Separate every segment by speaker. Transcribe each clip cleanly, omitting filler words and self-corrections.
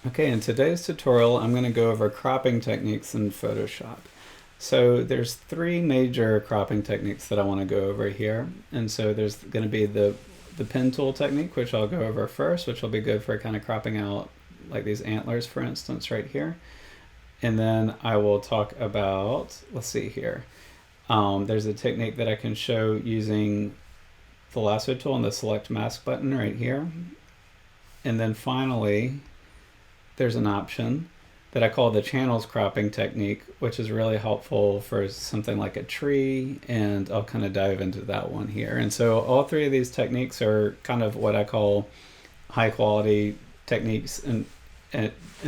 Speaker 1: Okay, in today's tutorial, I'm going to go over cropping techniques in Photoshop. So there's three major cropping techniques that I want to go over here. And so there's going to be the pen tool technique, which I'll go over first, which will be good for kind of cropping out like these antlers, for instance, right here. And then I will talk about, let's see here. There's a technique that I can show using the Lasso Tool and the Select Mask button right here. And then finally, there's an option that I call the channels cropping technique, which is really helpful for something like a tree, and I'll kind of dive into that one here. And so all three of these techniques are kind of what I call high quality techniques in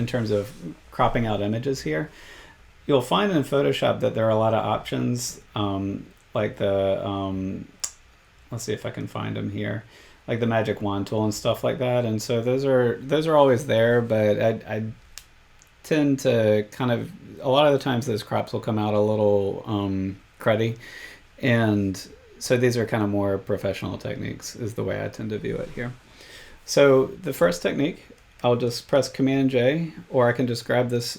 Speaker 1: terms of cropping out images here. You'll find in Photoshop that there are a lot of options, like let's see if I can find them here, like the magic wand tool and stuff like that. And so those are always there, but I tend to kind of, a lot of the times those crops will come out a little cruddy, and so these are kind of more professional techniques is the way I tend to view it here. So the first technique, I'll just press Command J, or I can just grab this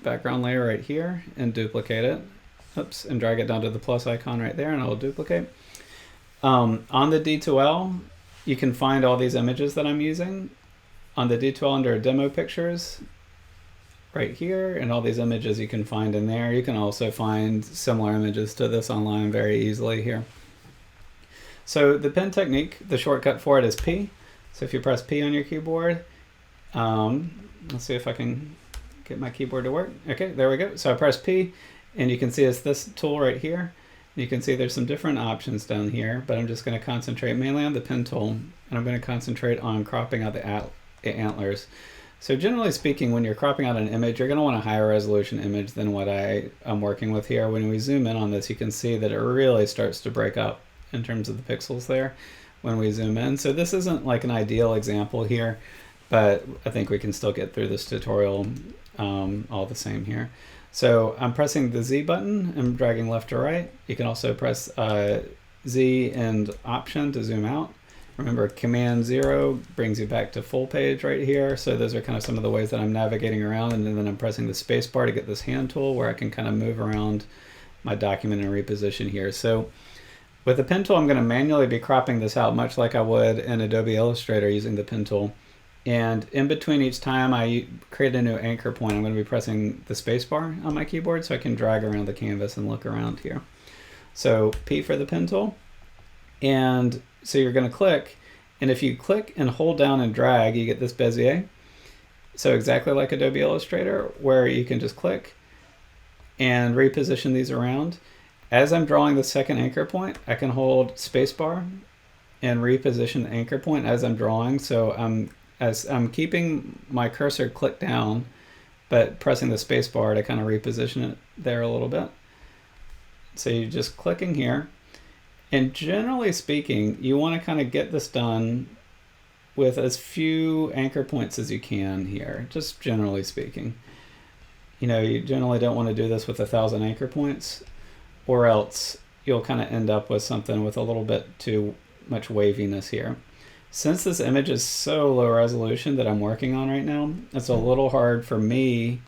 Speaker 1: background layer right here and duplicate it. Oops, and drag it down to the plus icon right there, and I'll duplicate. On the D2L, you can find all these images that I'm using. On the D2L under Demo Pictures, right here, and all these images you can find in there. You can also find similar images to this online very easily here. So the pen technique, the shortcut for it is P. So if you press P on your keyboard, let's see if I can get my keyboard to work. Okay, there we go. So I press P, and you can see it's this tool right here. You can see there's some different options down here, but I'm just going to concentrate mainly on the pen tool, and I'm going to concentrate on cropping out the antlers. So generally speaking, when you're cropping out an image, you're going to want a higher resolution image than what I'm working with here. When we zoom in on this, you can see that it really starts to break up in terms of the pixels there when we zoom in. So this isn't like an ideal example here, but I think we can still get through this tutorial all the same here. So I'm pressing the Z button and dragging left to right. You can also press Z and Option to zoom out. Remember, Command 0 brings you back to full page right here. So those are kind of some of the ways that I'm navigating around, and then I'm pressing the space bar to get this hand tool where I can kind of move around my document and reposition here. So with the pen tool, I'm going to manually be cropping this out much like I would in Adobe Illustrator using the pen tool. And in between each time I create a new anchor point, I'm going to be pressing the space bar on my keyboard so I can drag around the canvas and look around here. So P for the pen tool. And so you're going to click, and if you click and hold down and drag, you get this Bezier. So exactly like Adobe Illustrator, where you can just click and reposition these around. As I'm drawing the second anchor point, I can hold spacebar and reposition the anchor point as I'm drawing. So as I'm keeping my cursor clicked down, but pressing the spacebar to kind of reposition it there a little bit. So you're just clicking here. And generally speaking, you want to kind of get this done with as few anchor points as you can here, just generally speaking. You know, you generally don't want to do this with 1,000 anchor points, or else you'll kind of end up with something with a little bit too much waviness here. Since this image is so low resolution that I'm working on right now, it's a little hard for me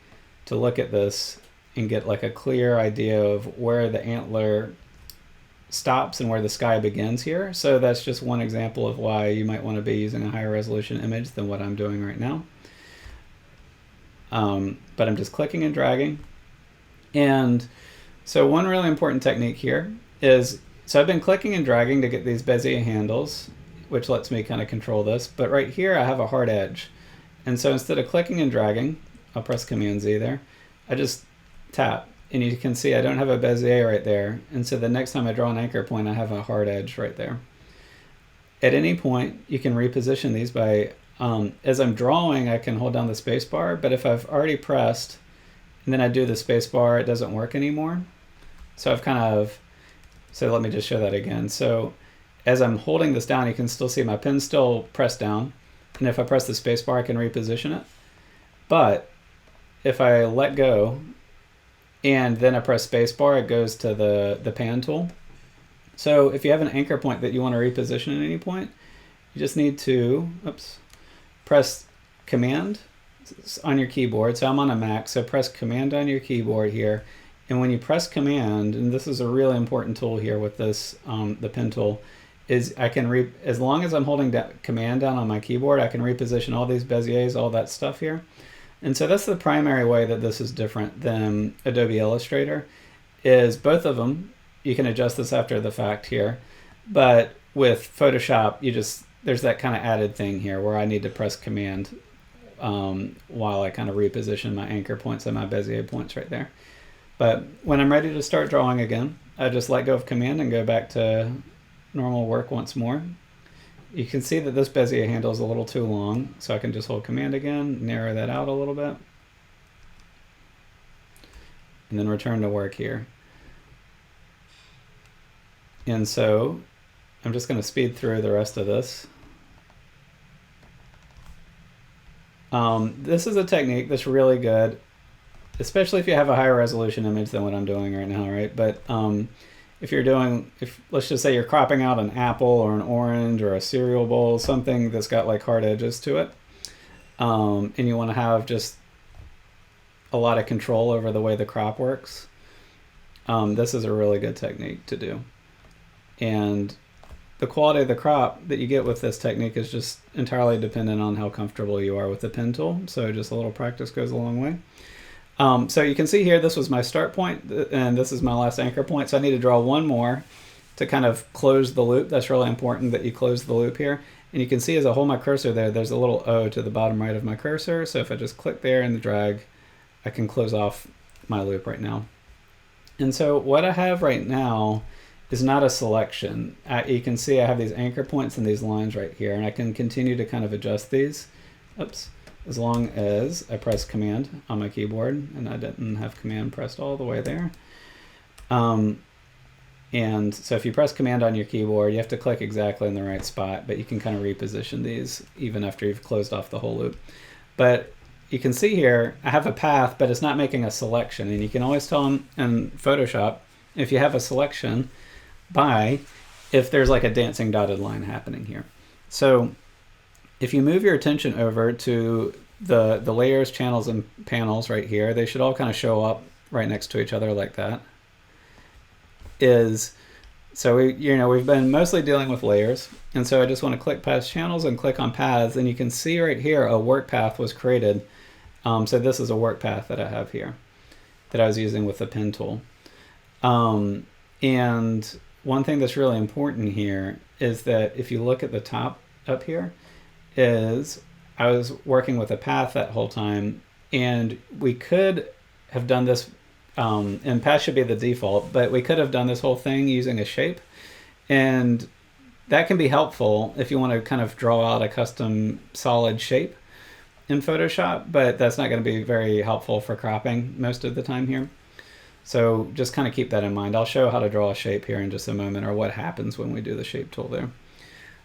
Speaker 1: to look at this and get like a clear idea of where the antler stops and where the sky begins here. So that's just one example of why you might want to be using a higher resolution image than what I'm doing right now. But I'm just clicking and dragging. And so one really important technique here is, so I've been clicking and dragging to get these Bezier handles, which lets me kind of control this. But right here, I have a hard edge. And so instead of clicking and dragging, I'll press Command Z there, I just tap. And you can see I don't have a Bezier right there. And so the next time I draw an anchor point, I have a hard edge right there. At any point, you can reposition these by, as I'm drawing, I can hold down the space bar. But if I've already pressed, and then I do the space bar, it doesn't work anymore. So I've kind of, so let me just show that again. So as I'm holding this down, you can still see my pen still pressed down. And if I press the space bar, I can reposition it. But if I let go and then I press space bar, it goes to the pan tool. So if you have an anchor point that you want to reposition at any point, you just need to press Command, on your keyboard. So I'm on a Mac, so press Command on your keyboard here. And when you press Command, and this is a really important tool here with this, the pen tool, is I can, as long as I'm holding Command down on my keyboard, I can reposition all these Beziers, all that stuff here. And so that's the primary way that this is different than Adobe Illustrator, is both of them, you can adjust this after the fact here, but with Photoshop, there's that kind of added thing here where I need to press Command while I kind of reposition my anchor points and my Bezier points right there. But when I'm ready to start drawing again, I just let go of Command and go back to normal work once more. You can see that this Bezier handle is a little too long, so I can just hold Command again, narrow that out a little bit, and then return to work here. And so I'm just going to speed through the rest of this. This is a technique that's really good, especially if you have a higher resolution image than what I'm doing right now, right? But if let's just say you're cropping out an apple or an orange or a cereal bowl, something that's got like hard edges to it, and you want to have just a lot of control over the way the crop works, this is a really good technique to do. And the quality of the crop that you get with this technique is just entirely dependent on how comfortable you are with the pen tool. So just a little practice goes a long way. So you can see here, this was my start point, and this is my last anchor point. So I need to draw one more to kind of close the loop. That's really important that you close the loop here. And you can see as I hold my cursor there, there's a little O to the bottom right of my cursor. So if I just click there and drag, I can close off my loop right now. And so what I have right now is not a selection. You can see I have these anchor points and these lines right here, and I can continue to kind of adjust these. Oops. As long as I press Command on my keyboard, and I didn't have Command pressed all the way there. And so if you press Command on your keyboard, you have to click exactly in the right spot, but you can kind of reposition these even after you've closed off the whole loop. But you can see here, I have a path, but it's not making a selection. And you can always tell in Photoshop if you have a selection by if there's like a dancing dotted line happening here. So if you move your attention over to the layers, channels, and panels right here, they should all kind of show up right next to each other like that. So we've been mostly dealing with layers, and so I just want to click past channels and click on paths, and you can see right here a work path was created. So this is a work path that I have here that I was using with the pen tool. And one thing that's really important here is that if you look at the top up here, is I was working with a path that whole time, and we could have done this, and path should be the default, but we could have done this whole thing using a shape, and that can be helpful if you want to kind of draw out a custom solid shape in Photoshop, but that's not going to be very helpful for cropping most of the time here. So just kind of keep that in mind. I'll show how to draw a shape here in just a moment, or what happens when we do the shape tool there.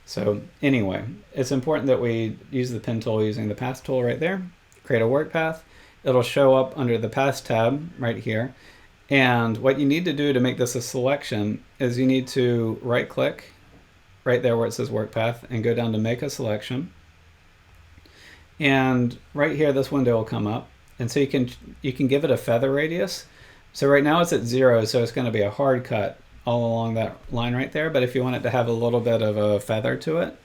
Speaker 1: So anyway, it's important that we use the pen tool using the path tool right there, create a work path. It'll show up under the path tab right here. And what you need to do to make this a selection is you need to right click right there where it says work path and go down to make a selection. And right here, this window will come up. And so you can give it a feather radius. So right now it's at 0, so it's going to be a hard cut all along that line right there. But if you want it to have a little bit of a feather to it,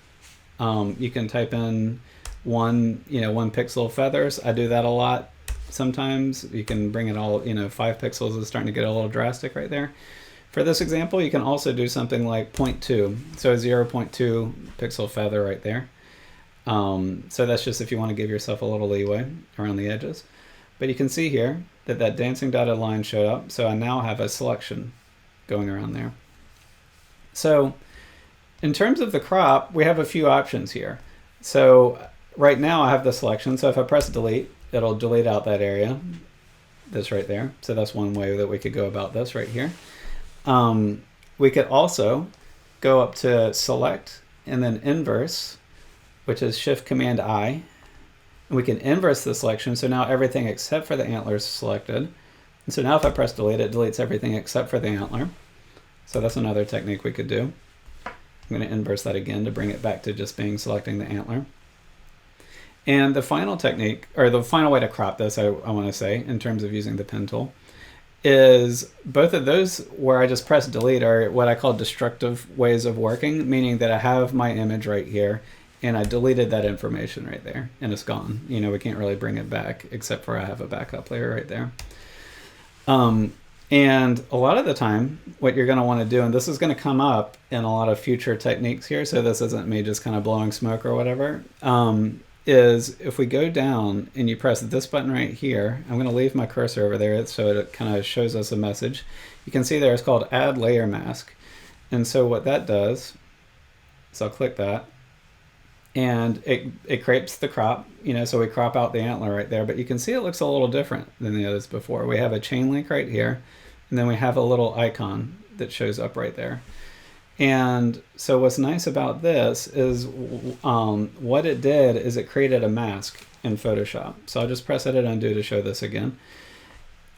Speaker 1: you can type in one pixel feathers. I do that a lot. Sometimes you can bring it all, 5 pixels is starting to get a little drastic right there. For this example, you can also do something like 0.2, so a 0.2 pixel feather right there. So that's just if you want to give yourself a little leeway around the edges. But you can see here that that dancing dotted line showed up, so I now have a selection going around there. So in terms of the crop, we have a few options here. So right now I have the selection, so if I press delete, it'll delete out that area, this right there. So that's one way that we could go about this right here. We could also go up to select and then inverse, which is Shift Command I. And we can inverse the selection, so now everything except for the antler is selected. And so now if I press delete, it deletes everything except for the antler. So that's another technique we could do. I'm going to inverse that again to bring it back to just selecting the antler. And the final technique, or the final way to crop this, I want to say, in terms of using the pen tool, is both of those where I just press delete are what I call destructive ways of working, meaning that I have my image right here and I deleted that information right there and it's gone. You know, we can't really bring it back except for I have a backup layer right there. And a lot of the time, what you're going to want to do, and this is going to come up in a lot of future techniques here, so this isn't me just kind of blowing smoke or whatever, is if we go down and you press this button right here, I'm going to leave my cursor over there so it kind of shows us a message. You can see there it's called Add Layer Mask. And so what that does is I'll click that, and it creates the crop, you know, so we crop out the antler right there, but you can see it looks a little different than the others before. We have a chain link right here, and then we have a little icon that shows up right there. And so what's nice about this is what it did is it created a mask in Photoshop. So I'll just press Edit Undo to show this again.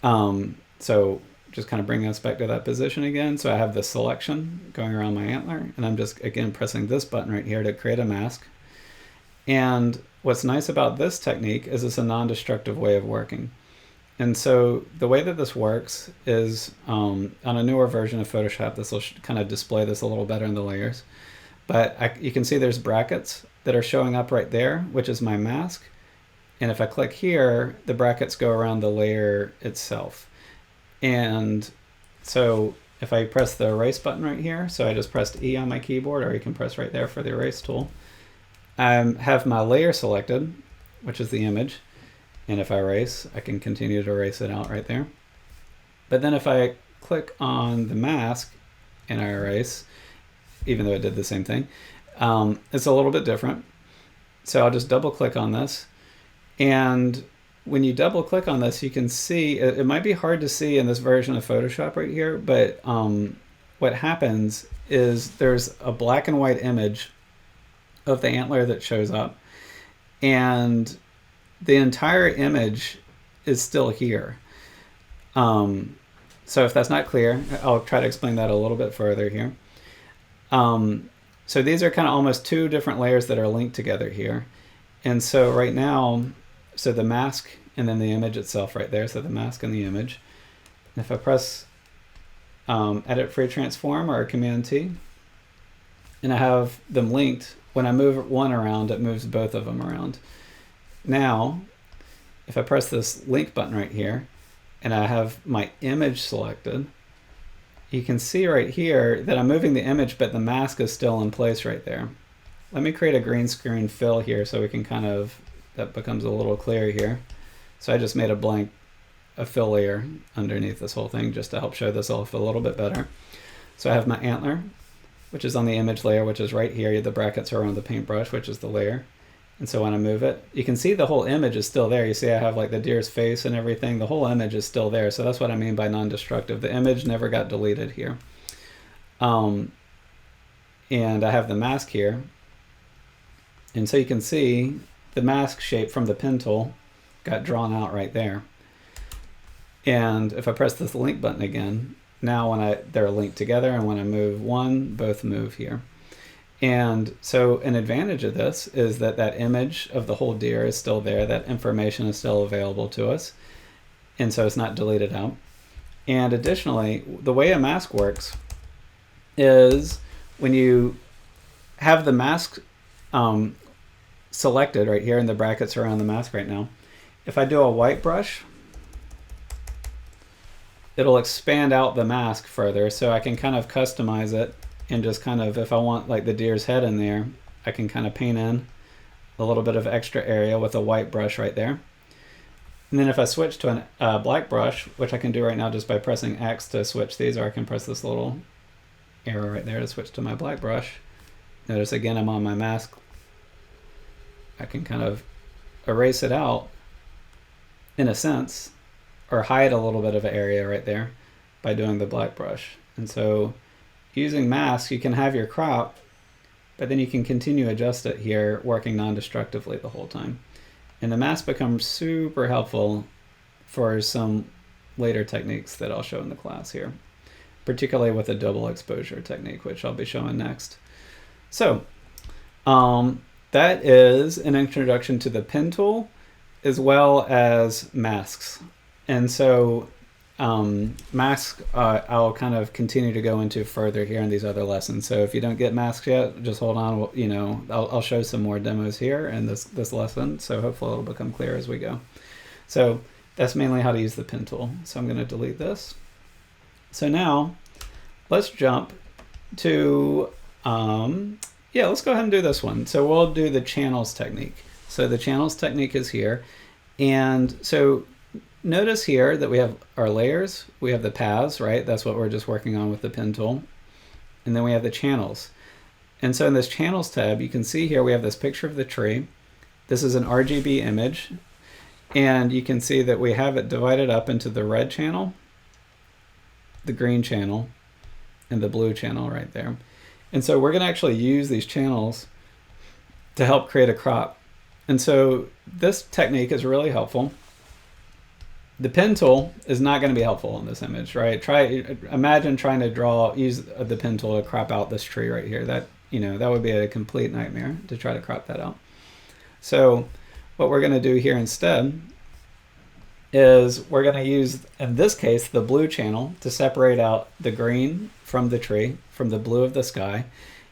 Speaker 1: So just kind of bring us back to that position again. So I have the selection going around my antler, and I'm just, again, pressing this button right here to create a mask. And what's nice about this technique is it's a non-destructive way of working. And so the way that this works is on a newer version of Photoshop, this will kind of display this a little better in the layers. But you can see there's brackets that are showing up right there, which is my mask. And if I click here, the brackets go around the layer itself. And so if I press the erase button right here, so I just pressed E on my keyboard, or you can press right there for the erase tool, I have my layer selected, which is the image. And if I erase, I can continue to erase it out right there. But then if I click on the mask and I erase, even though it did the same thing, it's a little bit different. So I'll just double click on this. And when you double click on this, you can see, it might be hard to see in this version of Photoshop right here, but what happens is there's a black and white image of the antler that shows up. And the entire image is still here. So if that's not clear, I'll try to explain that a little bit further here. So these are kind of almost two different layers that are linked together here. And so right now, so the mask and then the image itself right there, so the mask and the image. And if I press Edit Free Transform or Command T, and I have them linked, when I move one around, it moves both of them around. Now, if I press this link button right here, and I have my image selected, you can see right here that I'm moving the image, but the mask is still in place right there. Let me create a green screen fill here so we can kind of, that becomes a little clearer here. So I just made a fill layer underneath this whole thing just to help show this off a little bit better. So I have my antler, which is on the image layer, which is right here. The brackets are on the paintbrush, which is the layer. And so when I move it, you can see the whole image is still there. You see I have like the deer's face and everything. The whole image is still there. So that's what I mean by non-destructive. The image never got deleted here. And I have the mask here. And so you can see the mask shape from the pen tool got drawn out right there. And if I press this link button again, now when they're linked together, and when I move one, both move here. And so an advantage of this is that that image of the whole deer is still there. That information is still available to us. And so it's not deleted out. And additionally, the way a mask works is when you have the mask selected right here, and the brackets are on the mask right now, if I do a white brush, it'll expand out the mask further, so I can kind of customize it. And just kind of, if I want like the deer's head in there, I can kind of paint in a little bit of extra area with a white brush right there. And then if I switch to a black brush, which I can do right now just by pressing X to switch these, or I can press this little arrow right there to switch to my black brush. Notice again, I'm on my mask. I can kind of erase it out in a sense, or hide a little bit of an area right there by doing the black brush. And so using masks, you can have your crop, but then you can continue to adjust it here, working non-destructively the whole time. And the mask becomes super helpful for some later techniques that I'll show in the class here, particularly with a double exposure technique, which I'll be showing next. So that is an introduction to the pen tool as well as masks. And so masks I'll kind of continue to go into further here in these other lessons. So if you don't get masks yet, just hold on. You know, I'll show some more demos here in this lesson. So hopefully it'll become clear as we go. So that's mainly how to use the pen tool. So I'm going to delete this. So now let's jump to, yeah, let's go ahead and do this one. So we'll do the channels technique. So the channels technique is here. And so notice here that we have our layers, we have the paths, right? That's what we're just working on with the pen tool. And then we have the channels. And so in this channels tab, you can see here we have this picture of the tree. This is an RGB image. And you can see that we have it divided up into the red channel, the green channel, and the blue channel right there. And so we're going to actually use these channels to help create a crop. And so this technique is really helpful. The pen tool is not going to be helpful in this image, right? Imagine trying to use the pen tool to crop out this tree right here. That would be a complete nightmare to try to crop that out. So what we're going to do here instead is we're going to use, in this case, the blue channel to separate out the green from the tree, from the blue of the sky.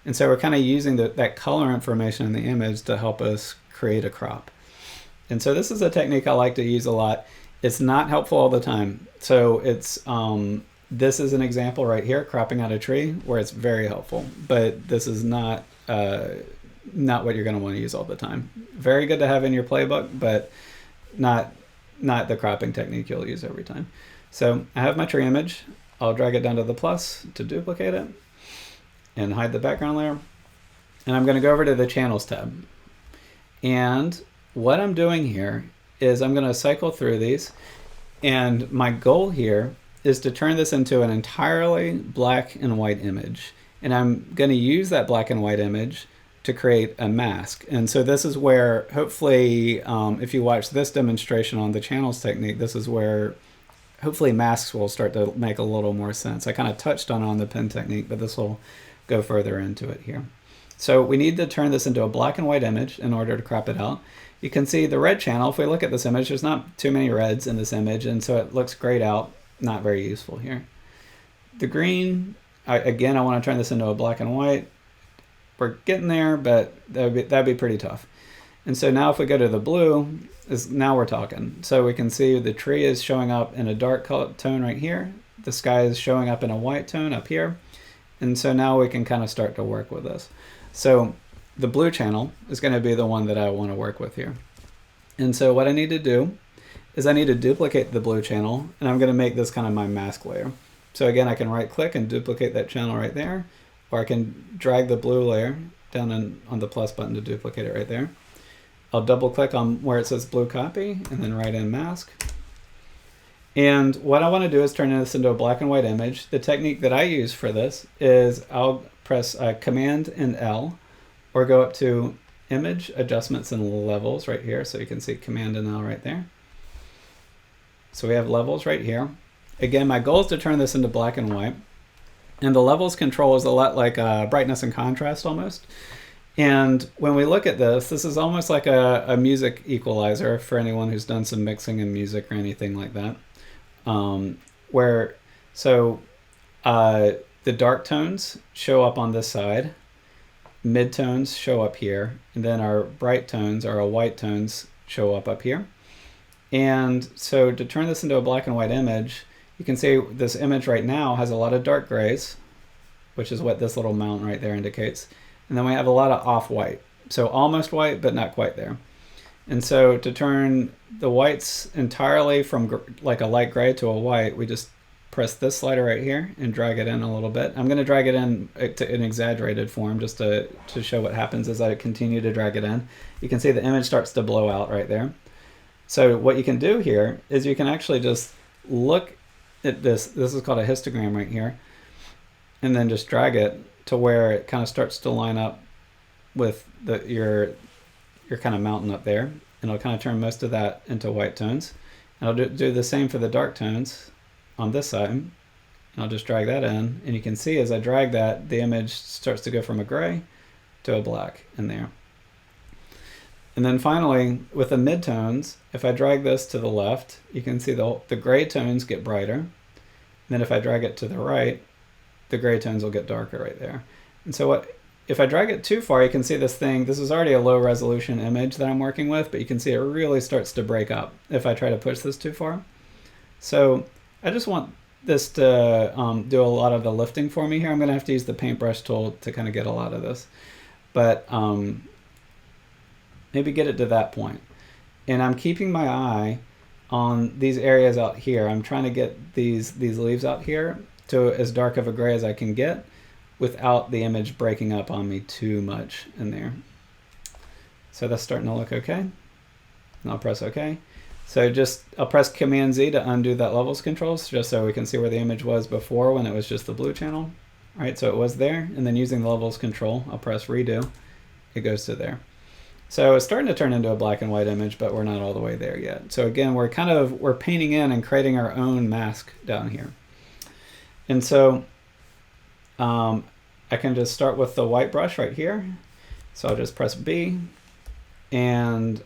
Speaker 1: And so we're kind of using that color information in the image to help us create a crop. And so this is a technique I like to use a lot. It's not helpful all the time. So it's this is an example right here, cropping out a tree, where it's very helpful. But this is not what you're going to want to use all the time. Very good to have in your playbook, but not the cropping technique you'll use every time. So I have my tree image. I'll drag it down to the plus to duplicate it and hide the background layer. And I'm going to go over to the channels tab. And what I'm doing here is I'm going to cycle through these. And my goal here is to turn this into an entirely black and white image. And I'm going to use that black and white image to create a mask. And so this is where, hopefully, if you watch this demonstration on the channels technique, this is where hopefully masks will start to make a little more sense. I kind of touched on the pen technique, but this will go further into it here. So we need to turn this into a black and white image in order to crop it out. You can see the red channel. If we look at this image, there's not too many reds in this image, and so it looks grayed out, not very useful here. The green, again, I want to turn this into a black and white. We're getting there, but that'd be pretty tough. And so now if we go to the blue, now we're talking. So we can see the tree is showing up in a dark color tone right here. The sky is showing up in a white tone up here. And so now we can kind of start to work with this. So the blue channel is going to be the one that I want to work with here. And so what I need to do is I need to duplicate the blue channel, and I'm going to make this kind of my mask layer. So again, I can right click and duplicate that channel right there, or I can drag the blue layer down on the plus button to duplicate it right there. I'll double click on where it says blue copy and then write in mask. And what I want to do is turn this into a black and white image. The technique that I use for this is I'll press Command and L, or go up to Image, Adjustments, and Levels right here. So you can see Command and L right there. So we have levels right here. Again, my goal is to turn this into black and white. And the levels control is a lot like brightness and contrast almost. And when we look at this is almost like a music equalizer for anyone who's done some mixing in music or anything like that. The dark tones show up on this side, mid-tones show up here, and then our bright tones, or our white tones, show up here. And so to turn this into a black and white image, you can see this image right now has a lot of dark grays, which is what this little mount right there indicates. And then we have a lot of off-white. So almost white, but not quite there. And so to turn the whites entirely from like a light gray to a white, we just press this slider right here and drag it in a little bit. I'm going to drag it in to an exaggerated form just to show what happens as I continue to drag it in. You can see the image starts to blow out right there. So what you can do here is you can actually just look at this. This is called a histogram right here. And then just drag it to where it kind of starts to line up with your kind of mountain up there. And it'll kind of turn most of that into white tones. And I'll do the same for the dark tones on this side. And I'll just drag that in. And you can see as I drag that, the image starts to go from a gray to a black in there. And then finally, with the midtones, if I drag this to the left, you can see the gray tones get brighter. And then if I drag it to the right, the gray tones will get darker right there. And so if I drag it too far, you can see this thing. This is already a low resolution image that I'm working with, but you can see it really starts to break up if I try to push this too far. So I just want this to do a lot of the lifting for me here. I'm going to have to use the paintbrush tool to kind of get a lot of this. But maybe get it to that point. And I'm keeping my eye on these areas out here. I'm trying to get these leaves out here to as dark of a gray as I can get without the image breaking up on me too much in there. So that's starting to look okay. And I'll press OK. So I'll press Command Z to undo that levels controls, just so we can see where the image was before when it was just the blue channel. All right, so it was there, and then using the levels control, I'll press redo. It goes to there. So it's starting to turn into a black and white image, but we're not all the way there yet. So again, we're painting in and creating our own mask down here. And so I can just start with the white brush right here. So I'll just press B, and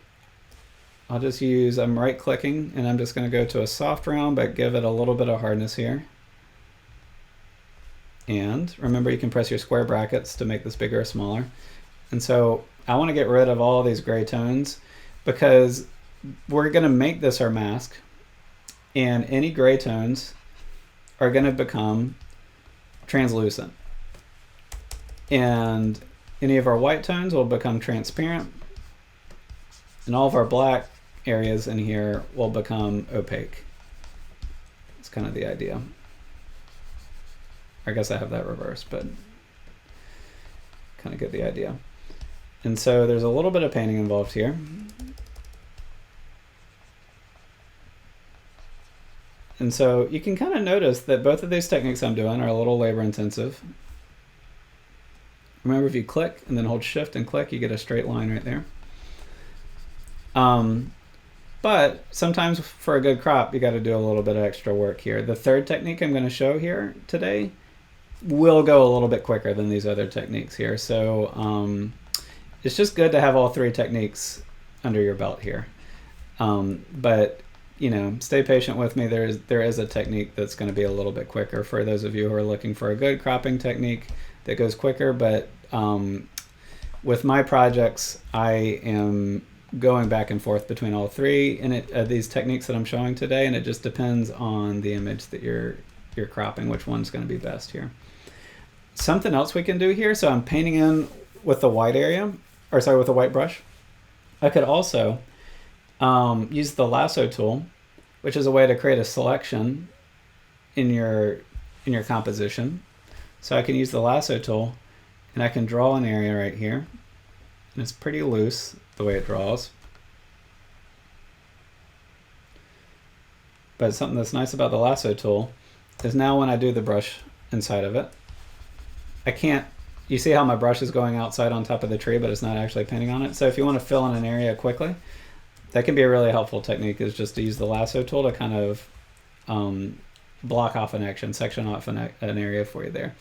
Speaker 1: I'll just I'm right clicking, and I'm just going to go to a soft round, but give it a little bit of hardness here. And remember, you can press your square brackets to make this bigger or smaller. And so I want to get rid of all these gray tones because we're going to make this our mask, and any gray tones are going to become translucent. And any of our white tones will become transparent, and all of our black areas in here will become opaque. It's kind of the idea. I guess I have that reversed, but kind of get the idea. And so there's a little bit of painting involved here. And so you can kind of notice that both of these techniques I'm doing are a little labor intensive. Remember, if you click and then hold shift and click, you get a straight line right there. But sometimes for a good crop, you got to do a little bit of extra work here. The third technique I'm going to show here today will go a little bit quicker than these other techniques here. So it's just good to have all three techniques under your belt here. But you know, stay patient with me. There is a technique that's going to be a little bit quicker for those of you who are looking for a good cropping technique that goes quicker. But with my projects, I am going back and forth between all three and these techniques that I'm showing today, and it just depends on the image that you're cropping, which one's going to be best here. Something else we can do here, so I'm painting in with the white area, or sorry, with the white brush. I could also use the Lasso Tool, which is a way to create a selection in your composition. So I can use the Lasso Tool, and I can draw an area right here, and it's pretty loose the way it draws. But something that's nice about the Lasso Tool is now when I do the brush inside of it, I can't, you see how my brush is going outside on top of the tree, but it's not actually painting on it. So if you want to fill in an area quickly, that can be a really helpful technique, is just to use the Lasso Tool to kind of block off an action, section off an area for you there.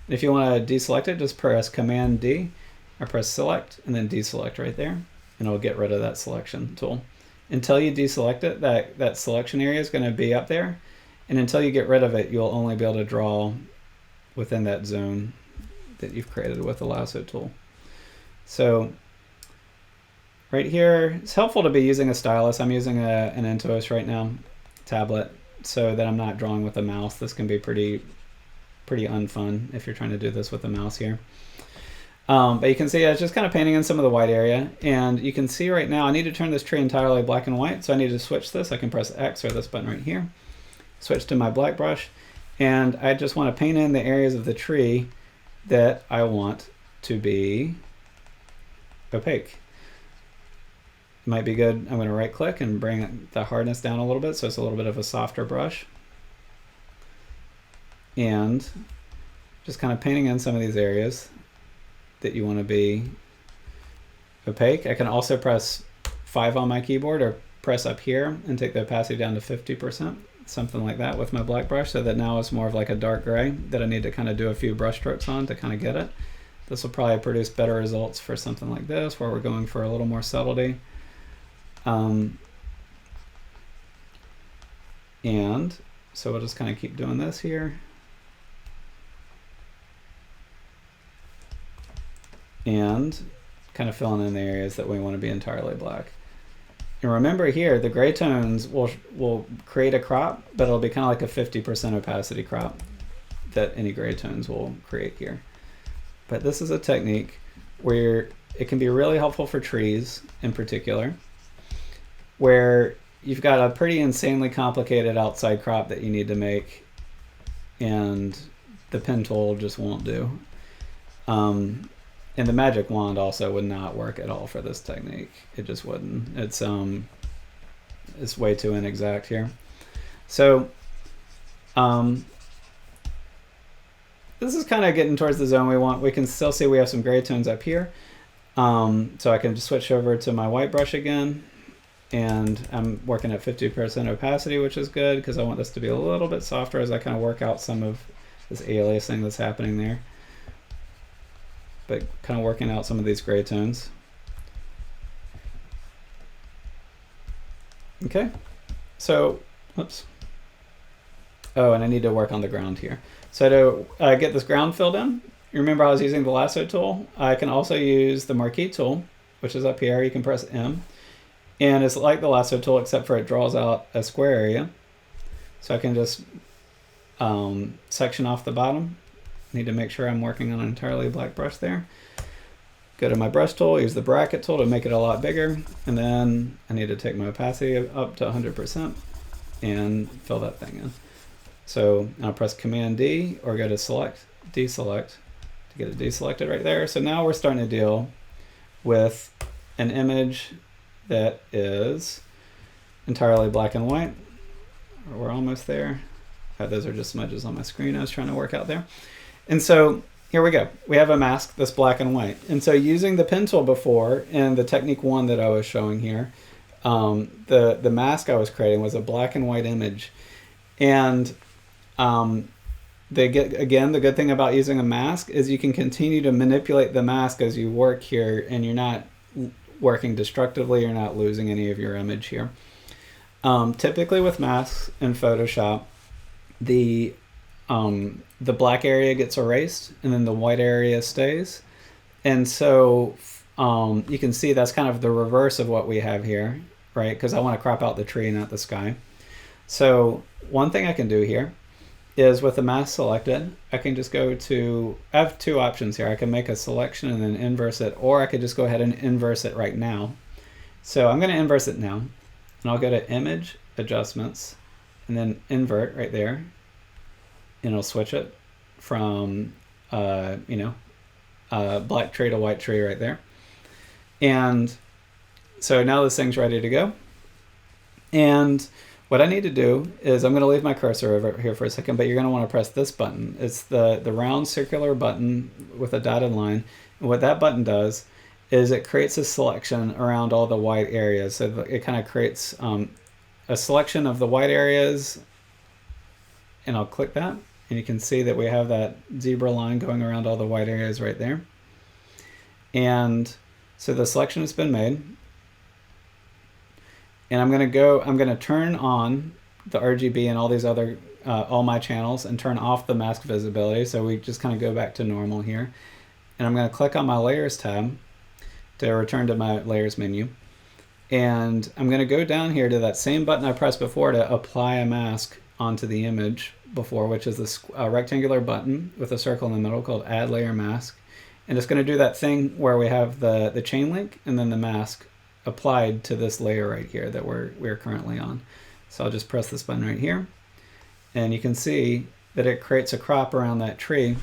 Speaker 1: If you want to deselect it, just press Command D or press Select and then deselect right there, and it'll get rid of that selection tool. Until you deselect it, that selection area is going to be up there, and until you get rid of it, you'll only be able to draw within that zone that you've created with the Lasso Tool. So right here, it's helpful to be using a stylus. I'm using an Intuos right now, tablet, so that I'm not drawing with a mouse. This can be pretty unfun if you're trying to do this with a mouse here. But you can see it's just kind of painting in some of the white area, and you can see right now I need to turn this tree entirely black and white, so I need to switch this. I can press X or this button right here, switch to my black brush, and I just want to paint in the areas of the tree that I want to be opaque. Might be good. I'm going to right click and bring the hardness down a little bit so it's a little bit of a softer brush, and just kind of painting in some of these areas that you want to be opaque. I can also press 5 on my keyboard or press up here and take the opacity down to 50%, something like that with my black brush, so that now it's more of like a dark gray that I need to kind of do a few brush strokes on to kind of get it. This will probably produce better results for something like this, where we're going for a little more subtlety. And so we'll just kind of keep doing this here. And kind of filling in the areas that we want to be entirely black. And remember here, the gray tones will create a crop, but it'll be kind of like a 50% opacity crop that any gray tones will create here. But this is a technique where it can be really helpful for trees in particular, where you've got a pretty insanely complicated outside crop that you need to make, and the pen tool just won't do. And the magic wand also would not work at all for this technique. It just wouldn't. It's way too inexact here. So this is kind of getting towards the zone we want. We can still see we have some gray tones up here. So I can just switch over to my white brush again, and I'm working at 50% opacity, which is good because I want this to be a little bit softer as I kind of work out some of this aliasing that's happening there. But kind of working out some of these gray tones. Okay, so, oops. Oh, and I need to work on the ground here. So to get this ground filled in, you remember I was using the Lasso Tool. I can also use the Marquee Tool, which is up here. You can press M. And it's like the Lasso Tool, except for it draws out a square area. So I can just section off the bottom. Need to make sure I'm working on an entirely black brush there. Go to my brush tool, use the bracket tool to make it a lot bigger, and then I need to take my opacity up to 100% and fill that thing in. So I'll press Command D or go to Select, Deselect to get it deselected right there. So now we're starting to deal with an image that is entirely black and white. We're almost there. Those are just smudges on my screen I was trying to work out there. And so here we go. We have a mask that's black and white. And so using the pen tool before and the technique 1 that I was showing here, the mask I was creating was a black and white image. And again, the good thing about using a mask is you can continue to manipulate the mask as you work here, and you're not working destructively, you're not losing any of your image here. Typically with masks in Photoshop, the black area gets erased and then the white area stays. And so you can see that's kind of the reverse of what we have here, right? Because I want to crop out the tree, not the sky. So one thing I can do here is with the mask selected, I can just go to, I have two options here. I can make a selection and then inverse it, or I could just go ahead and inverse it right now. So I'm going to inverse it now, and I'll go to Image, Adjustments, and then Invert right there. And it'll switch it from, black tree to white tree right there. And so now this thing's ready to go. And what I need to do is I'm going to leave my cursor over here for a second, but you're going to want to press this button. It's the round circular button with a dotted line. And what that button does is it creates a selection around all the white areas. So it kind of creates a selection of the white areas, and I'll click that. And you can see that we have that zebra line going around all the white areas right there. And so the selection has been made. And I'm going to turn on the RGB and all these other, all my channels, and turn off the mask visibility. So we just kind of go back to normal here. And I'm going to click on my Layers tab to return to my Layers menu. And I'm going to go down here to that same button I pressed before to apply a mask onto the image before, which is this rectangular button with a circle in the middle called Add Layer Mask. And it's going to do that thing where we have the chain link and then the mask applied to this layer right here that we're currently on. So I'll just press this button right here, and you can see that it creates a crop around that tree.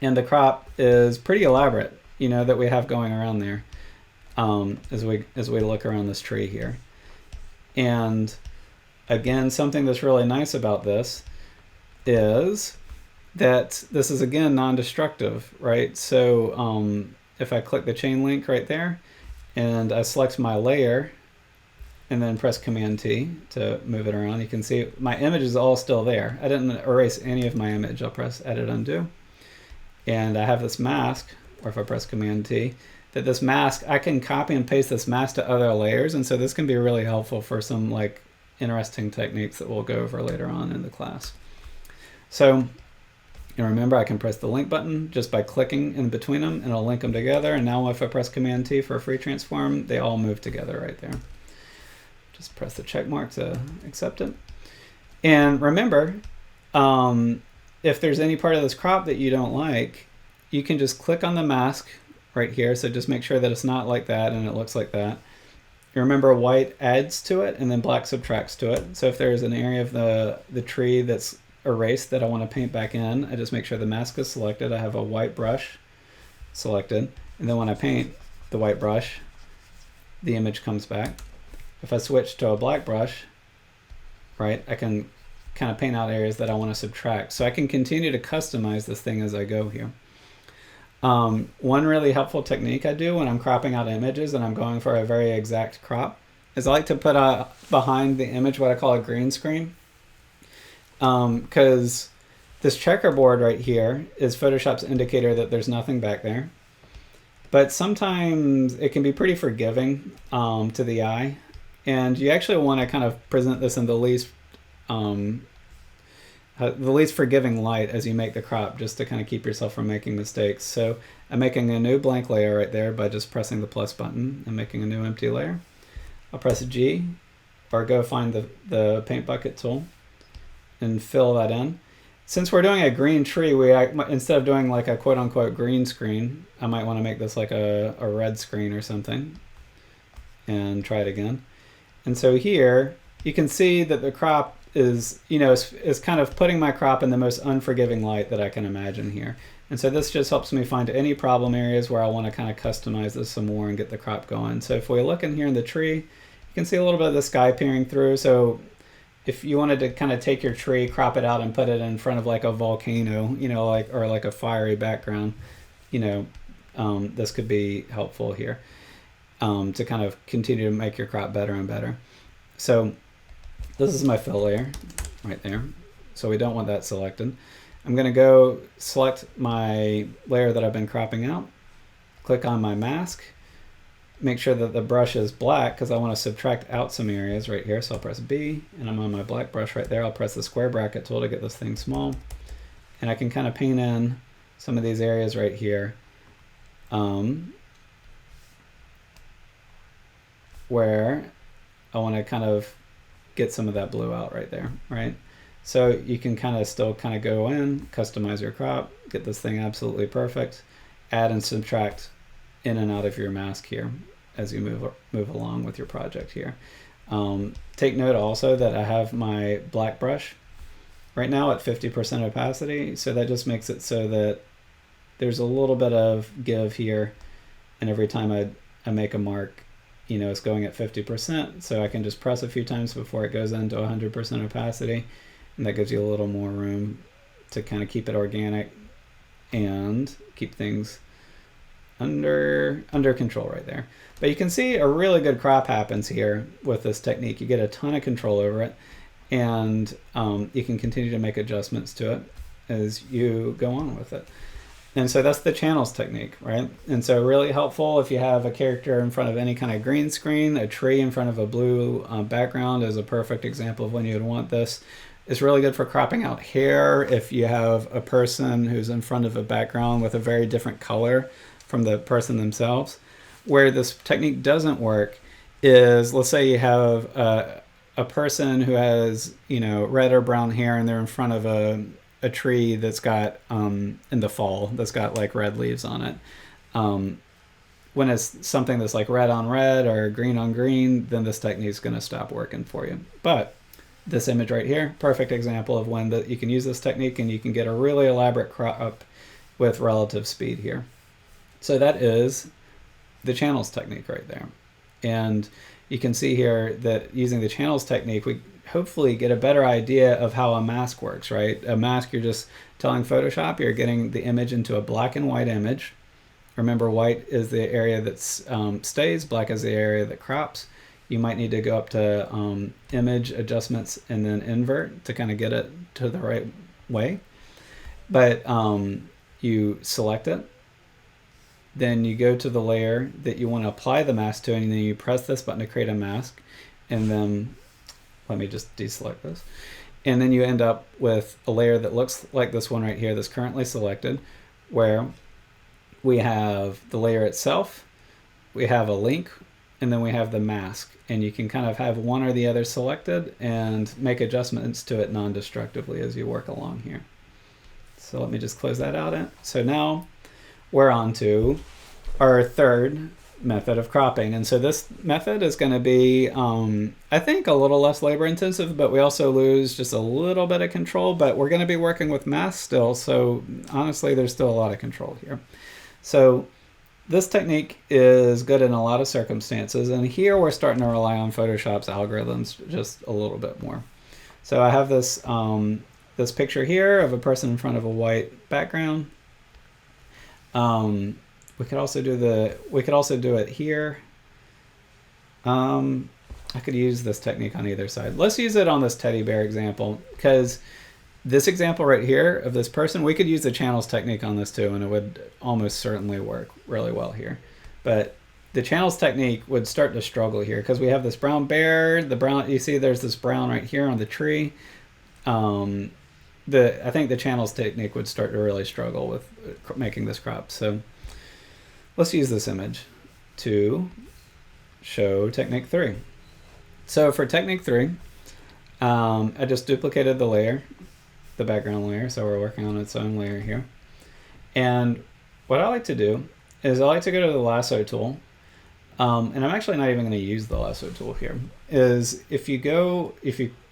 Speaker 1: And the crop is pretty elaborate, that we have going around there as we look around this tree here. And again, something that's really nice about this is that this is, again, non-destructive, right? So if I click the chain link right there and I select my layer and then press Command T to move it around, you can see my image is all still there. I didn't erase any of my image. I'll press Edit Undo. and I have this mask, or if I press Command T, that this mask, I can copy and paste this mask to other layers, and so this can be really helpful for some like interesting techniques that we'll go over later on in the class. So remember, I can press the link button just by clicking in between them, and it'll link them together. And now if I press Command T for a free transform, they all move together right there. Just press the check mark to accept it. And remember, if there's any part of this crop that you don't like, you can just click on the mask right here. So just make sure that it's not like that and it looks like that. You remember, white adds to it and then black subtracts to it. So if there's an area of the tree that's erased that I want to paint back in, I just make sure the mask is selected. I have a white brush selected, and then when I paint the white brush, the image comes back. If I switch to a black brush, right, I can kind of paint out areas that I want to subtract. So I can continue to customize this thing as I go here. One really helpful technique I do when I'm cropping out images and I'm going for a very exact crop is I like to put behind the image what I call a green screen. Because this checkerboard right here is Photoshop's indicator that there's nothing back there. But sometimes it can be pretty forgiving to the eye. And you actually want to kind of present this in the least forgiving light as you make the crop, just to kind of keep yourself from making mistakes. So I'm making a new blank layer right there by just pressing the plus button and making a new empty layer. I'll press G, or go find the paint bucket tool and fill that in. Since we're doing a green tree, instead of doing like a quote-unquote green screen, I might want to make this like a red screen or something, and try it again. And so here you can see that the crop is kind of putting my crop in the most unforgiving light that I can imagine here. And so this just helps me find any problem areas where I want to kind of customize this some more and get the crop going. So if we look in here in the tree, you can see a little bit of the sky peering through. So if you wanted to kind of take your tree, crop it out and put it in front of like a volcano, or like a fiery background, this could be helpful here to kind of continue to make your crop better and better. So this is my fill layer right there. So we don't want that selected. I'm going to go select my layer that I've been cropping out, click on my mask, make sure that the brush is black because I want to subtract out some areas right here. So I'll press B, and I'm on my black brush right there. I'll press the square bracket tool to get this thing small, and I can kind of paint in some of these areas right here where I want to kind of get some of that blue out right there, right? So you can still go in, customize your crop, get this thing absolutely perfect, add and subtract in and out of your mask here as you move along with your project here. Take note also that I have my black brush right now at 50% opacity, so that just makes it so that there's a little bit of give here, and every time I make a mark, it's going at 50%, so I can just press a few times before it goes into 100% opacity, and that gives you a little more room to kind of keep it organic and keep things under control right there. But you can see a really good crop happens here with this technique. You get a ton of control over it, and you can continue to make adjustments to it as you go on with it. And so that's the channels technique, right? And so really helpful if you have a character in front of any kind of green screen. A tree in front of a blue background is a perfect example of when you would want this. It's really good for cropping out hair if you have a person who's in front of a background with a very different color from the person themselves. Where this technique doesn't work is, let's say you have a person who has red or brown hair, and they're in front of a tree that's got in the fall that's got like red leaves on it. When it's something that's like red on red or green on green, then this technique is going to stop working for you. But this image right here, perfect example of when you can use this technique and you can get a really elaborate crop with relative speed here. So that is the channels technique right there. And you can see here that using the channels technique, we hopefully get a better idea of how a mask works, right? A mask, you're just telling Photoshop you're getting the image into a black and white image. Remember, white is the area that stays, black is the area that crops. You might need to go up to image adjustments and then invert to kind of get it to the right way. But you select it, then you go to the layer that you want to apply the mask to, and then you press this button to create a mask, and then let me just deselect this, and then you end up with a layer that looks like this one right here that's currently selected, where we have the layer itself, we have a link, and then we have the mask, and you can kind of have one or the other selected and make adjustments to it non-destructively as you work along here. So let me just close that out. So now we're on to our third method of cropping. And so this method is going to be, I think, a little less labor intensive, but we also lose just a little bit of control, but we're going to be working with masks still. So honestly, there's still a lot of control here. So this technique is good in a lot of circumstances. And here we're starting to rely on Photoshop's algorithms just a little bit more. So I have this, this picture here of a person in front of a white background. We could also do it here. I could use this technique on either side. Let's use it on this teddy bear example, because this example right here of this person, we could use the channels technique on this too, and it would almost certainly work really well here. But the channels technique would start to struggle here because we have this brown bear, the brown, you see there's this brown right here on the tree. I think the channels technique would start to really struggle with making this crop. So let's use this image to show technique 3. So for technique 3, I just duplicated the layer, the background layer, so we're working on its own layer here. And what I like to do is I like to go to the Lasso Tool, and I'm actually not even going to use the Lasso Tool here, is if you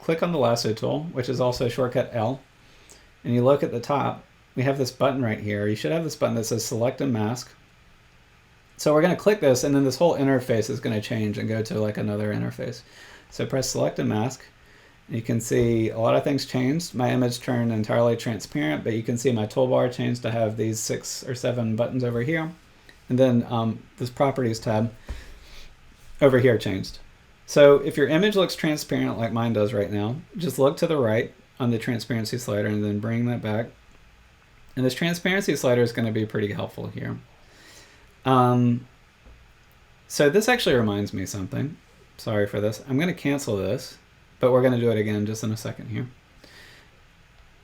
Speaker 1: click on the Lasso Tool, which is also shortcut L, and you look at the top, we have this button right here. You should have this button that says Select a Mask. So we're going to click this, and then this whole interface is going to change and go to like another interface. So press Select a Mask. You can see a lot of things changed. My image turned entirely transparent, but you can see my toolbar changed to have these 6 or 7 buttons over here. And then this Properties tab over here changed. So if your image looks transparent like mine does right now, just look to the right on the transparency slider and then bring that back. And this transparency slider is going to be pretty helpful here. So this actually reminds me of something. Sorry for this. I'm going to cancel this, but we're going to do it again just in a second here.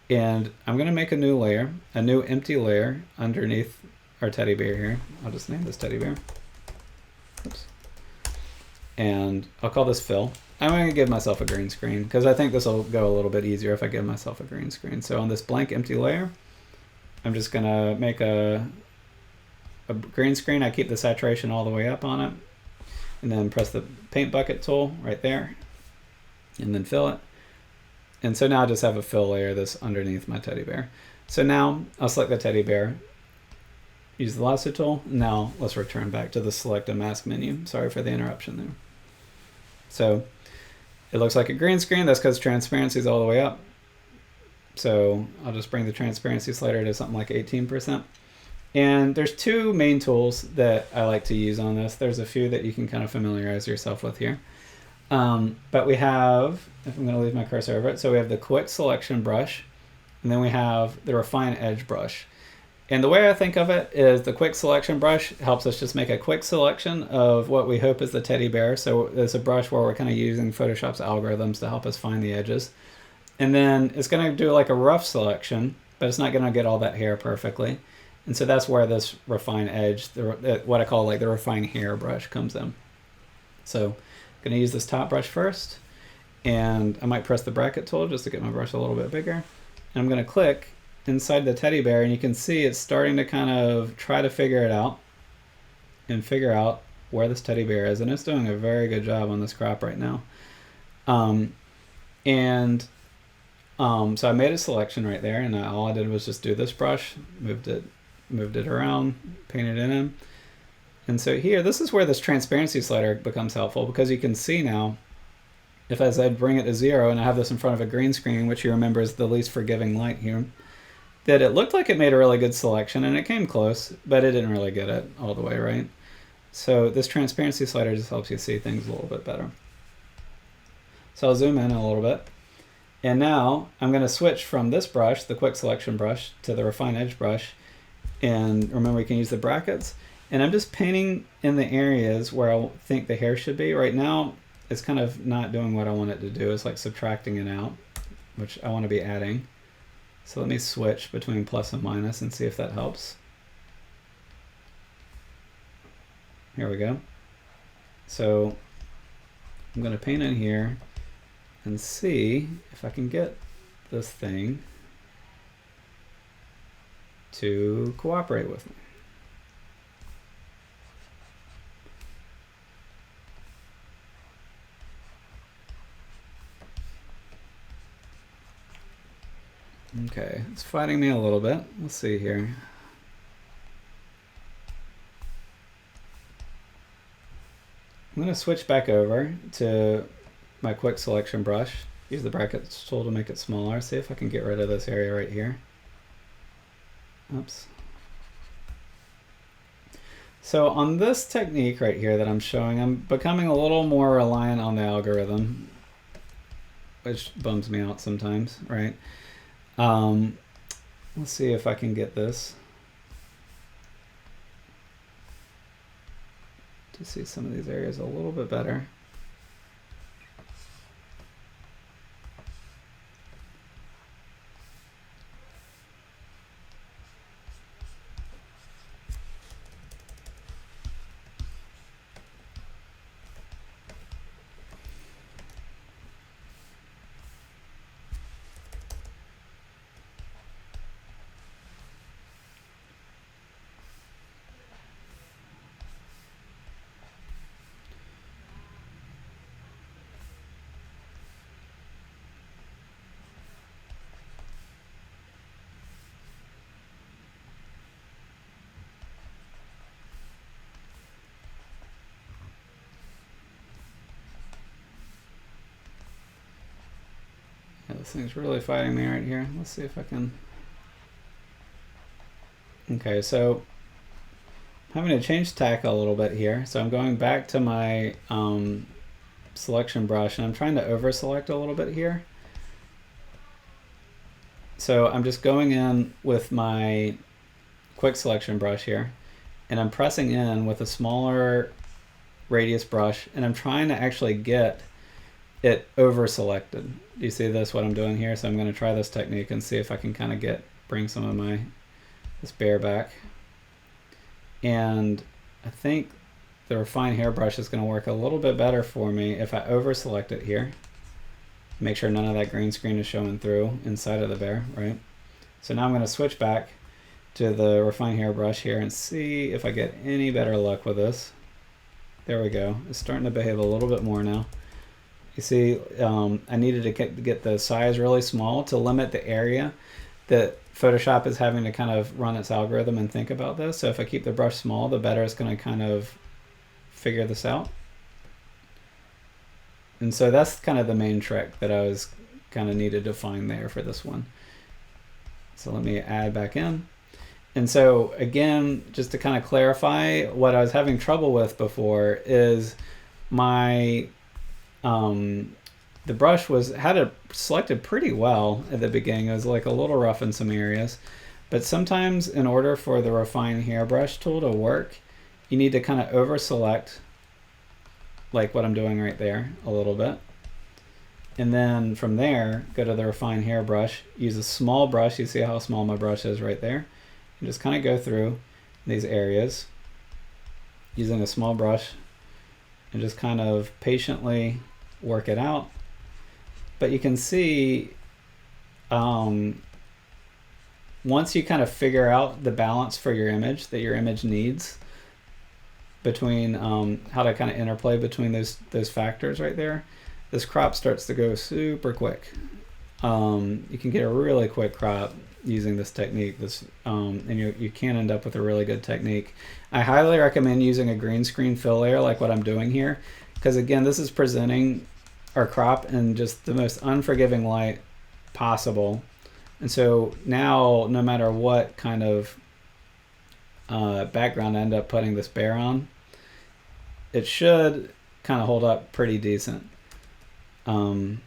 Speaker 1: And I'm going to make a new layer, a new empty layer underneath our teddy bear here. I'll just name this teddy bear. Oops. And I'll call this fill. I'm going to give myself a green screen because I think this will go a little bit easier if I give myself a green screen. So on this blank empty layer, I'm just going to make a green screen. I keep the saturation all the way up on it, and then press the paint bucket tool right there, and then fill it. And so now I just have a fill layer that's underneath my teddy bear. So now I'll select the teddy bear, use the lasso tool. Now let's return back to the select a mask menu. Sorry for the interruption there. So it looks like a green screen. That's because transparency is all the way up. So I'll just bring the transparency slider to something like 18%. And there's 2 main tools that I like to use on this. There's a few that you can kind of familiarize yourself with here. But we have, if I'm going to leave my cursor over it, so we have the quick selection brush, and then we have the refine edge brush. And the way I think of it is the quick selection brush helps us just make a quick selection of what we hope is the teddy bear. So it's a brush where we're kind of using Photoshop's algorithms to help us find the edges. And then it's going to do like a rough selection, but it's not going to get all that hair perfectly. And so that's where this refine edge, what I call like the refine hair brush, comes in. So I'm going to use this top brush first, and I might press the bracket tool just to get my brush a little bit bigger. And I'm going to click inside the teddy bear, and you can see it's starting to kind of try to figure it out and figure out where this teddy bear is, and it's doing a very good job on this crop right now. So I made a selection right there, and all I did was just do this brush, moved it around, painted it in. And so here, this is where this transparency slider becomes helpful, because you can see now, if as I bring it to 0 and I have this in front of a green screen, which you remember is the least forgiving light here, that it looked like it made a really good selection, and it came close, but it didn't really get it all the way right. So this transparency slider just helps you see things a little bit better. So I'll zoom in a little bit. And now I'm going to switch from this brush, the quick selection brush, to the refine edge brush. And remember, you can use the brackets. And I'm just painting in the areas where I think the hair should be. Right now, it's kind of not doing what I want it to do. It's like subtracting it out, which I want to be adding. So let me switch between plus and minus and see if that helps. Here we go. So I'm going to paint in here and see if I can get this thing to cooperate with me. Okay, it's fighting me a little bit. Let's see here. I'm going to switch back over to my quick selection brush. Use the brackets tool to make it smaller. See if I can get rid of this area right here. Oops. So on this technique right here that I'm showing, I'm becoming a little more reliant on the algorithm, which bums me out sometimes, right? Let's see if I can get this to see some of these areas a little bit better. This thing's really fighting me right here. Let's see if I can. Okay, so I'm having to change tack a little bit here. So I'm going back to my selection brush and I'm trying to over select a little bit here. So I'm just going in with my quick selection brush here and I'm pressing in with a smaller radius brush and I'm trying to actually get it over selected. Do you see this, what I'm doing here? So I'm going to try this technique and see if I can kind of bring some of this bear back. And I think the refine hairbrush is going to work a little bit better for me if I over select it here. Make sure none of that green screen is showing through inside of the bear, right? So now I'm going to switch back to the refine hairbrush here and see if I get any better luck with this. There we go. It's starting to behave a little bit more now. You see, I needed to get the size really small to limit the area that Photoshop is having to kind of run its algorithm and think about this. So if I keep the brush small, the better it's going to kind of figure this out. And so that's kind of the main trick that I was kind of needed to find there for this one. So let me add back in. And so again, just to kind of clarify, what I was having trouble with before is my the brush had it selected pretty well at the beginning. It was like a little rough in some areas, but sometimes in order for the refine hairbrush tool to work, you need to kind of over select, like what I'm doing right there, a little bit. And then from there, go to the refine hairbrush, use a small brush. You see how small my brush is right there. And just kind of go through these areas using a small brush and just kind of patiently work it out. But you can see once you kind of figure out the balance for your image that your image needs between how to kind of interplay between those factors right there, this crop starts to go super quick. You can get a really quick crop using this technique, and you can end up with a really good technique. I highly recommend using a green screen fill layer like what I'm doing here, because again, this is presenting our crop in just the most unforgiving light possible. And so now, no matter what kind of background I end up putting this bear on, it should kind of hold up pretty decent. Right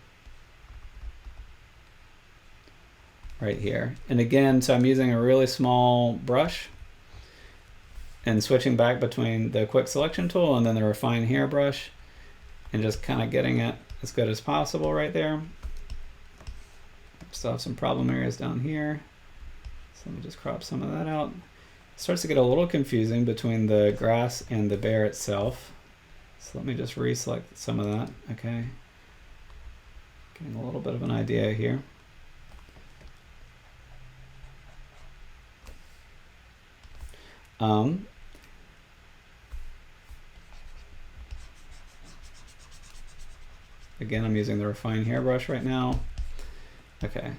Speaker 1: here. And again, so I'm using a really small brush and switching back between the quick selection tool and then the refine hair brush, and just kind of getting it as good as possible right there. Still have some problem areas down here, so let me just crop some of that out. It starts to get a little confusing between the grass and the bear itself, so let me just reselect some of that. Okay, getting a little bit of an idea here. Again, I'm using the refine hair brush right now. Okay,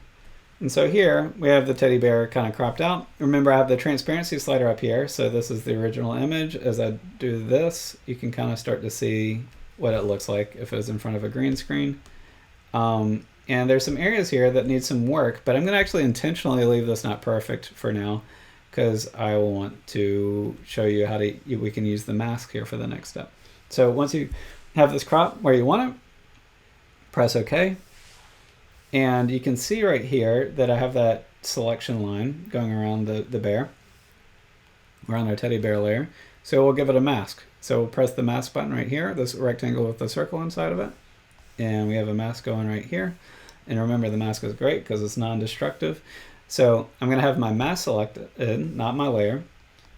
Speaker 1: and so here we have the teddy bear kind of cropped out. Remember, I have the transparency slider up here, so this is the original image. As I do this, you can kind of start to see what it looks like if it was in front of a green screen. And there's some areas here that need some work, but I'm going to actually intentionally leave this not perfect for now, because I want to show you how we can use the mask here for the next step. So once you have this crop where you want it, press OK. And you can see right here that I have that selection line going around the bear, around our teddy bear layer. So we'll give it a mask. So we'll press the mask button right here, this rectangle with the circle inside of it. And we have a mask going right here. And remember, the mask is great because it's non-destructive. So I'm going to have my mask selected, not my layer.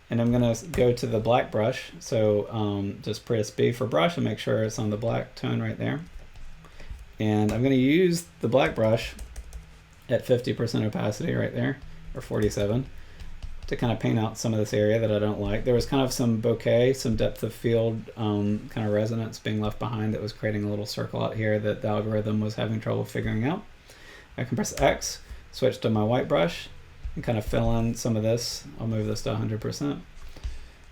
Speaker 1: And I'm going to go to the black brush. So just press B for brush and make sure it's on the black tone right there. And I'm going to use the black brush at 50% opacity right there, or 47, to kind of paint out some of this area that I don't like. There was kind of some bokeh, some depth of field kind of resonance being left behind that was creating a little circle out here that the algorithm was having trouble figuring out. I can press X, switch to my white brush, and kind of fill in some of this. I'll move this to 100%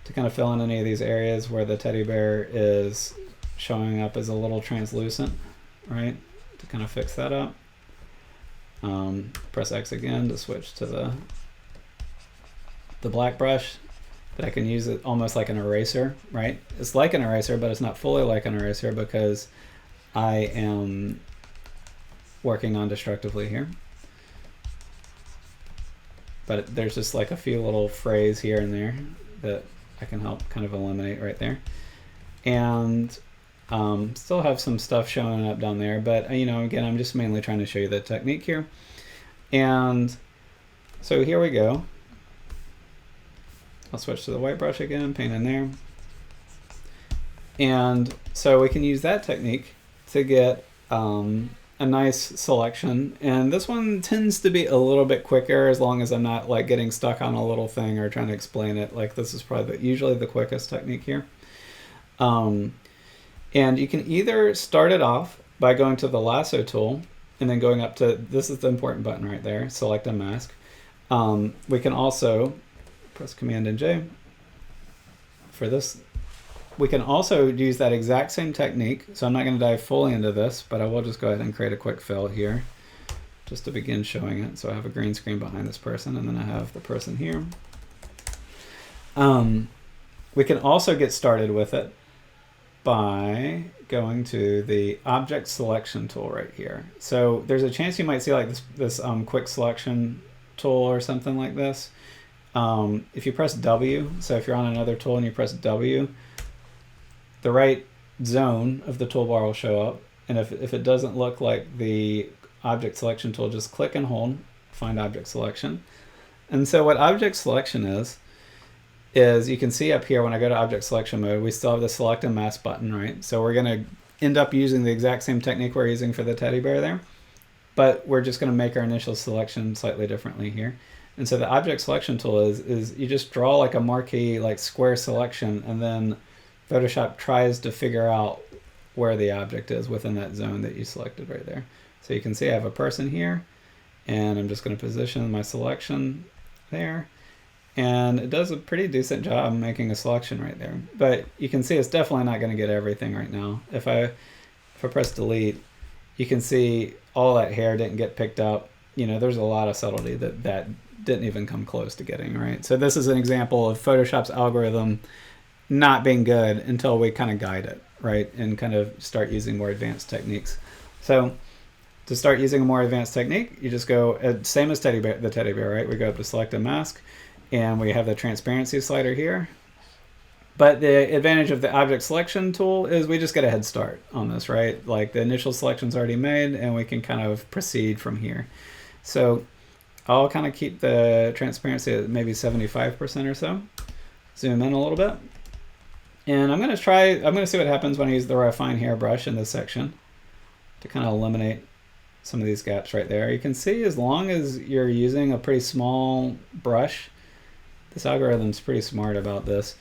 Speaker 1: to kind of fill in any of these areas where the teddy bear is showing up as a little translucent. Right, to kind of fix that up. Press X again to switch to the black brush, but I can use it almost like an eraser, right? It's like an eraser, but it's not fully like an eraser because I am working non-destructively here. But there's just like a few little frays here and there that I can help kind of eliminate right there. And still have some stuff showing up down there, but again, I'm just mainly trying to show you the technique here. And so here we go. I'll switch to the white brush again, paint in there. And so we can use that technique to get a nice selection. And this one tends to be a little bit quicker as long as I'm not like getting stuck on a little thing or trying to explain it. Like this is probably usually the quickest technique here. And you can either start it off by going to the Lasso Tool and then going up to, this is the important button right there, select a mask. We can also press Command and J for this. We can also use that exact same technique. So I'm not going to dive fully into this, but I will just go ahead and create a quick fill here just to begin showing it. So I have a green screen behind this person, and then I have the person here. We can also get started with it by going to the object selection tool right here. So there's a chance you might see like this quick selection tool or something like this. If you press W, so if you're on another tool and you press W, the right zone of the toolbar will show up. And if it doesn't look like the object selection tool, just click and hold, find object selection. And so what object selection is you can see up here when I go to object selection mode, we still have the select and mask button, right? So we're going to end up using the exact same technique we're using for the teddy bear there, but we're just going to make our initial selection slightly differently here. And so the object selection tool is you just draw like a marquee, like square selection, and then Photoshop tries to figure out where the object is within that zone that you selected right there. So you can see I have a person here, and I'm just going to position my selection there. And it does a pretty decent job making a selection right there. But you can see it's definitely not going to get everything right now. If I press delete, you can see all that hair didn't get picked up. There's a lot of subtlety that didn't even come close to getting, right? So this is an example of Photoshop's algorithm not being good until we kind of guide it, right? And kind of start using more advanced techniques. So to start using a more advanced technique, you just go, same as the teddy bear, right? We go up to select a mask, and we have the transparency slider here. But the advantage of the object selection tool is we just get a head start on this, right? Like the initial selection's already made and we can kind of proceed from here. So I'll kind of keep the transparency at maybe 75% or so. Zoom in a little bit. And I'm going to see what happens when I use the refine hairbrush in this section to kind of eliminate some of these gaps right there. You can see as long as you're using a pretty small brush, this algorithm's pretty smart about this.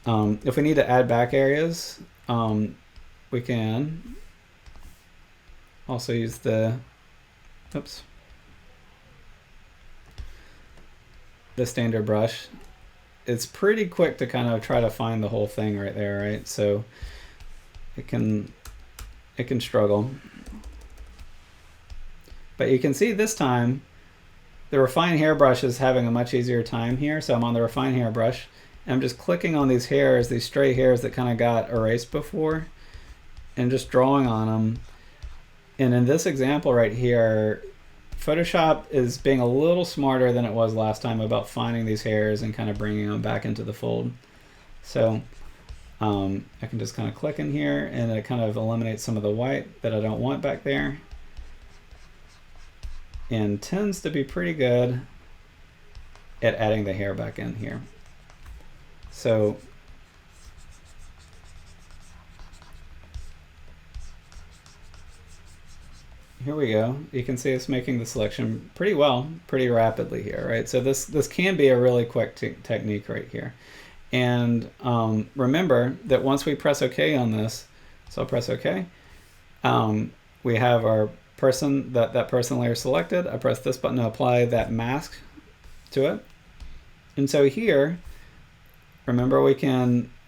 Speaker 1: If we need to add back areas, we can also use the, the standard brush. It's pretty quick to kind of try to find the whole thing right there, right? So it can struggle. But you can see this time the refine hairbrush is having a much easier time here. So I'm on the refine hairbrush. I'm just clicking on these hairs, these stray hairs that kind of got erased before, and just drawing on them. And in this example right here, Photoshop is being a little smarter than it was last time about finding these hairs and kind of bringing them back into the fold. So I can just kind of click in here and it kind of eliminates some of the white that I don't want back there. And tends to be pretty good at adding the hair back in here. So here we go. You can see it's making the selection pretty well, pretty rapidly here, right? So this can be a really quick technique right here. And remember that once we press OK on this, so I'll press OK, we have our person, that person layer selected. I press this button to apply that mask to it. And so here, remember we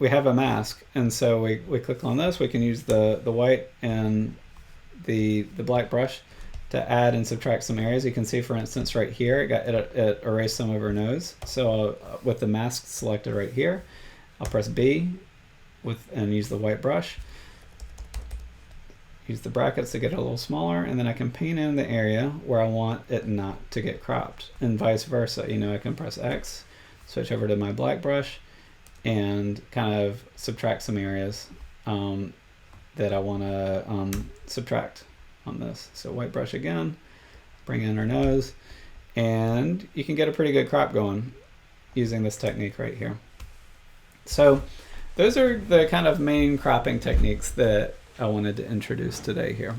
Speaker 1: have a mask, and so we click on this. We can use the white and the black brush to add and subtract some areas. You can see, for instance, right here it erased some of her nose. So with the mask selected right here, I'll press B and use the white brush. Use the brackets to get it a little smaller, and then I can paint in the area where I want it not to get cropped, and vice versa. You know, I can press X, switch over to my black brush, and kind of subtract some areas that I want to subtract on this. So white brush again, bring in our nose, and you can get a pretty good crop going using this technique right here. So those are the kind of main cropping techniques that I wanted to introduce today here.